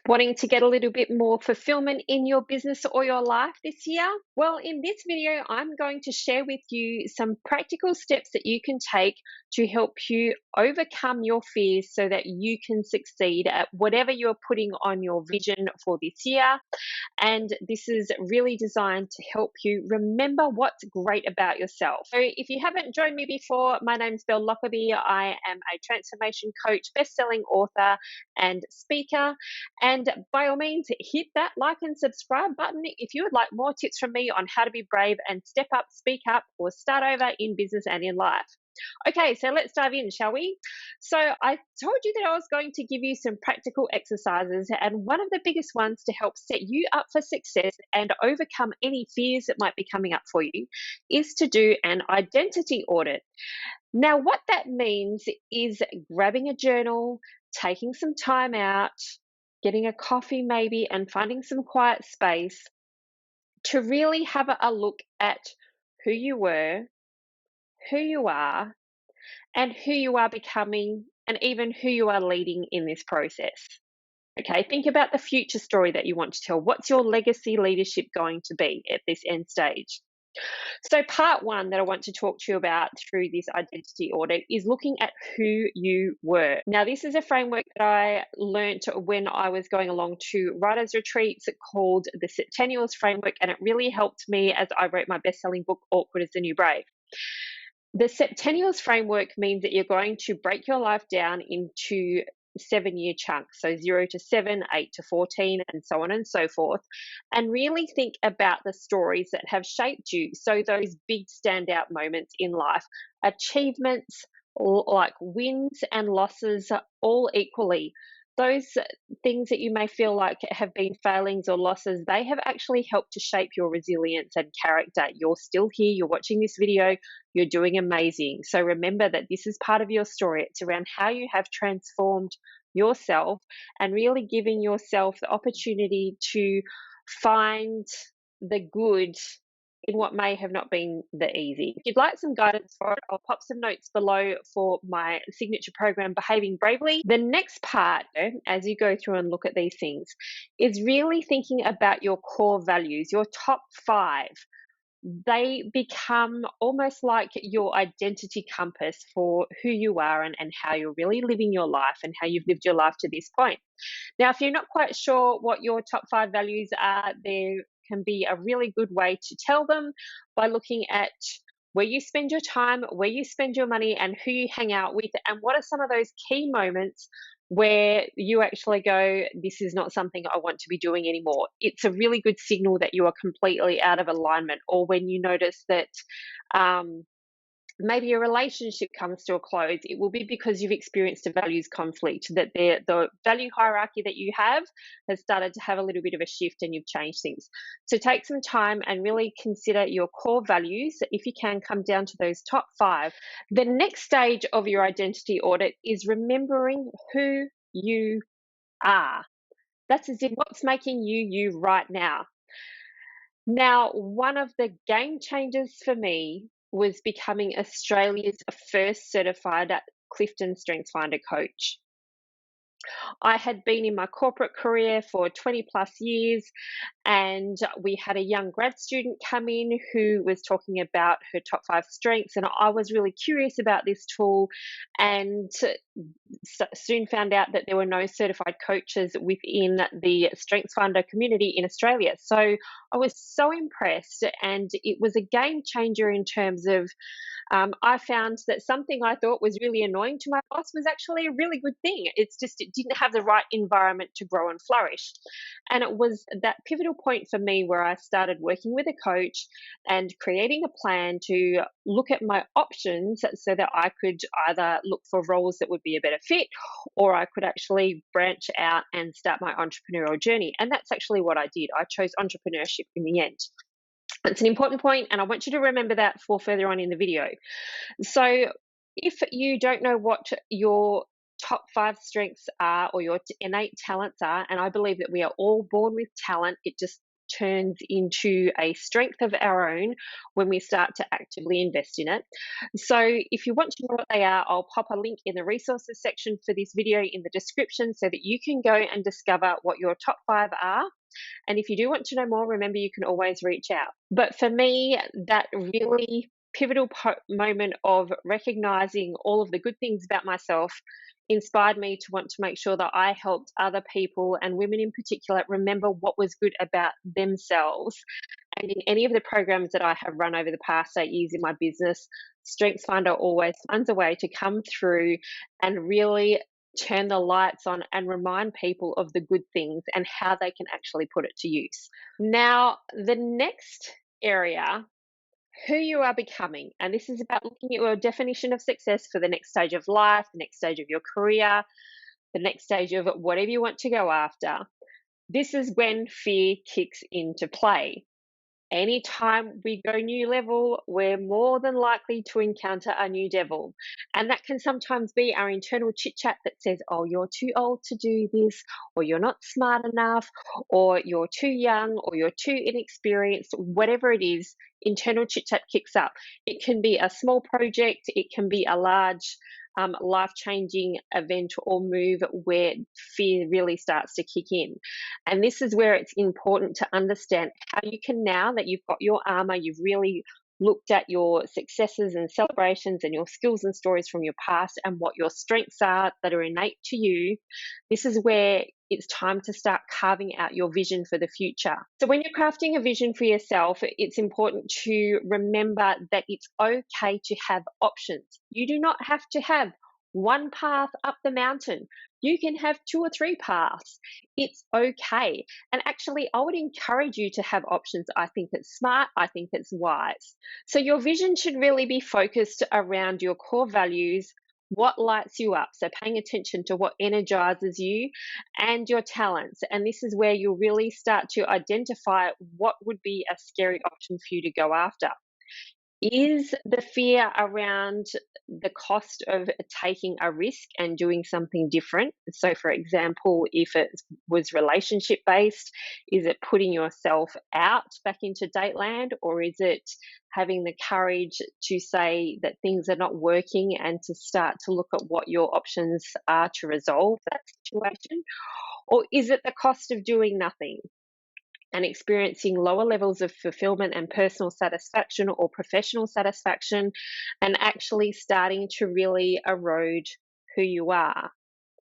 Wanting to get a little bit more fulfillment in your business or your life this year? Well, in this video, I'm going to share with you some practical steps that you can take to help you overcome your fears so that you can succeed at whatever you're putting on your vision for this year. And this is really designed to help you remember what's great about yourself. So, if you haven't joined me before, my name's Belle Lockerbie. I am a transformation coach, best-selling author, and speaker. And by all means, hit that like and subscribe button if you would like more tips from me on how to be brave and step up, speak up, or start over in business and in life. Okay, so let's dive in, shall we? So, I told you that I was going to give you some practical exercises, and one of the biggest ones to help set you up for success and overcome any fears that might be coming up for you is to do an identity audit. Now, what that means is grabbing a journal, taking some time out, getting a coffee maybe, and finding some quiet space to really have a look at who you were, who you are, and who you are becoming, and even who you are leading in this process. Okay, think about the future story that you want to tell. What's your legacy leadership going to be at this end stage? So, part one that I want to talk to you about through this identity audit is looking at who you were. Now, this is a framework that I learnt when I was going along to writers' retreats called the Septennials Framework, and it really helped me as I wrote my best selling book, Awkward as the New Brave. The Septennials framework means that you're going to break your life down into 7-year chunks, so 0 to 7, 8 to 14, and so on and so forth, and really think about the stories that have shaped you. So, those big standout moments in life, achievements like wins and losses, all equally. Those things that you may feel like have been failings or losses, they have actually helped to shape your resilience and character. You're still here, you're watching this video, you're doing amazing. So remember that this is part of your story. It's around how you have transformed yourself and really giving yourself the opportunity to find the good in what may have not been the easy. If you'd like some guidance for it, I'll pop some notes below for my signature program, Behaving Bravely. The next part, as you go through and look at these things, is really thinking about your core values, your top 5. They become almost like your identity compass for who you are and how you're really living your life and how you've lived your life to this point. Now, if you're not quite sure what your top 5 values are, there can be a really good way to tell them by looking at where you spend your time, where you spend your money, and who you hang out with, and what are some of those key moments where you actually go, this is not something I want to be doing anymore. It's a really good signal that you are completely out of alignment, or when you notice that maybe a relationship comes to a close, it will be because you've experienced a values conflict, that the value hierarchy that you have has started to have a little bit of a shift and you've changed things. So take some time and really consider your core values. If you can, come down to those top 5. The next stage of your identity audit is remembering who you are. That's as in what's making you you right now. Now, one of the game changers for me was becoming Australia's first certified Clifton StrengthsFinder coach. I had been in my corporate career for 20 plus years, and we had a young grad student come in who was talking about her top 5 strengths, and I was really curious about this tool, and soon found out that there were no certified coaches within the StrengthsFinder community in Australia. So I was so impressed, and it was a game changer in terms of I found that something I thought was really annoying to my boss was actually a really good thing. It's just it didn't have the right environment to grow and flourish. And it was that pivotal point for me where I started working with a coach and creating a plan to look at my options so that I could either look for roles that would be a better fit, or I could actually branch out and start my entrepreneurial journey. And that's actually what I did. I chose entrepreneurship in the end. It's an important point, and I want you to remember that for further on in the video. So, if you don't know what your top 5 strengths are or your innate talents are, and I believe that we are all born with talent, it just turns into a strength of our own when we start to actively invest in it. So if you want to know what they are, I'll pop a link in the resources section for this video in the description so that you can go and discover what your top 5 are. And if you do want to know more, remember you can always reach out. But for me, that really pivotal moment of recognizing all of the good things about myself inspired me to want to make sure that I helped other people, and women in particular, remember what was good about themselves. And in any of the programs that I have run over the past 8 years in my business, StrengthsFinder always finds a way to come through and really turn the lights on and remind people of the good things and how they can actually put it to use. Now, the next area, who you are becoming. And this is about looking at your definition of success for the next stage of life, the next stage of your career, the next stage of whatever you want to go after. This is when fear kicks into play. Anytime we go new level, we're more than likely to encounter a new devil. And that can sometimes be our internal chit chat that says, oh, you're too old to do this, or you're not smart enough, or you're too young, or you're too inexperienced, whatever it is, internal chit chat kicks up. It can be a small project, it can be a large life-changing event or move where fear really starts to kick in. And this is where it's important to understand how you can, now that you've got your armor, you've really looked at your successes and celebrations and your skills and stories from your past and what your strengths are that are innate to you. This is where it's time to start carving out your vision for the future. So when you're crafting a vision for yourself, it's important to remember that it's okay to have options. You do not have to have one path up the mountain. You can have 2 or 3 paths. It's okay. And actually, I would encourage you to have options. I think it's smart. I think it's wise. So your vision should really be focused around your core values, what lights you up. So paying attention to what energizes you and your talents. And this is where you'll really start to identify what would be a scary option for you to go after. Is the fear around the cost of taking a risk and doing something different? So, for example, if it was relationship based, is it putting yourself out back into Dateland, or is it having the courage to say that things are not working and to start to look at what your options are to resolve that situation? Or is it the cost of doing nothing and experiencing lower levels of fulfillment and personal satisfaction or professional satisfaction, and actually starting to really erode who you are?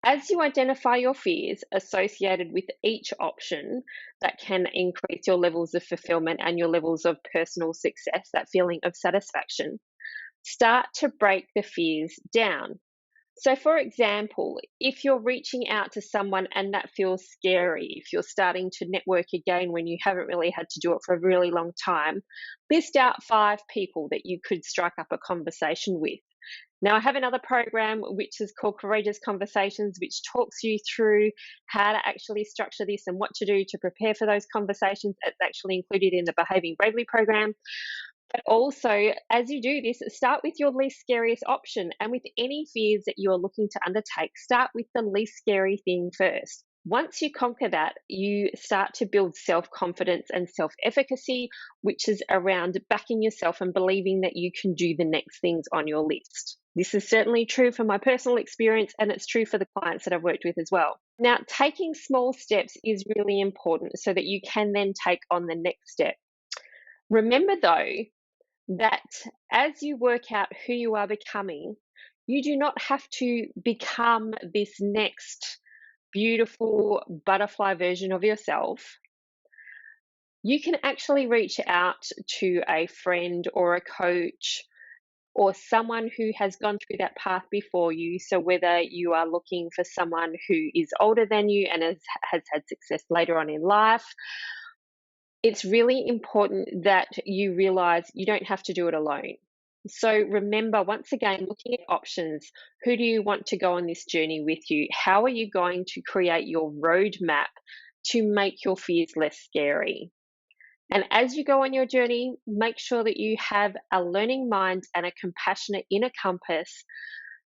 As you identify your fears associated with each option that can increase your levels of fulfillment and your levels of personal success, that feeling of satisfaction, start to break the fears down. So, for example, if you're reaching out to someone and that feels scary, if you're starting to network again when you haven't really had to do it for a really long time, list out 5 people that you could strike up a conversation with. Now, I have another program which is called Courageous Conversations, which talks you through how to actually structure this and what to do to prepare for those conversations. It's actually included in the Behaving Bravely program. But also, as you do this, start with your least scariest option. And with any fears that you are looking to undertake, start with the least scary thing first. Once you conquer that, you start to build self-confidence and self-efficacy, which is around backing yourself and believing that you can do the next things on your list. This is certainly true from my personal experience, and it's true for the clients that I've worked with as well. Now, taking small steps is really important so that you can then take on the next step. Remember, though, that as you work out who you are becoming, you do not have to become this next beautiful butterfly version of yourself. You can actually reach out to a friend or a coach or someone who has gone through that path before you. So whether you are looking for someone who is older than you and has had success later on in life, it's really important that you realize you don't have to do it alone. So remember, once again, looking at options. Who do you want to go on this journey with you? How are you going to create your roadmap to make your fears less scary? And as you go on your journey, make sure that you have a learning mind and a compassionate inner compass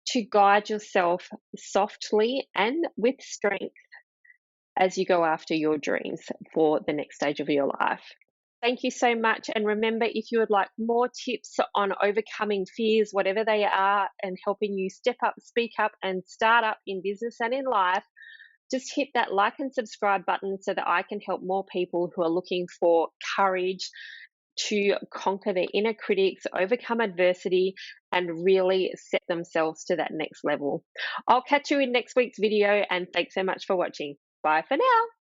to guide yourself softly and with strength as you go after your dreams for the next stage of your life. Thank you so much. And remember, if you would like more tips on overcoming fears, whatever they are, and helping you step up, speak up, and start up in business and in life, just hit that like and subscribe button so that I can help more people who are looking for courage to conquer their inner critics, overcome adversity, and really set themselves to that next level. I'll catch you in next week's video, and thanks so much for watching. Bye for now.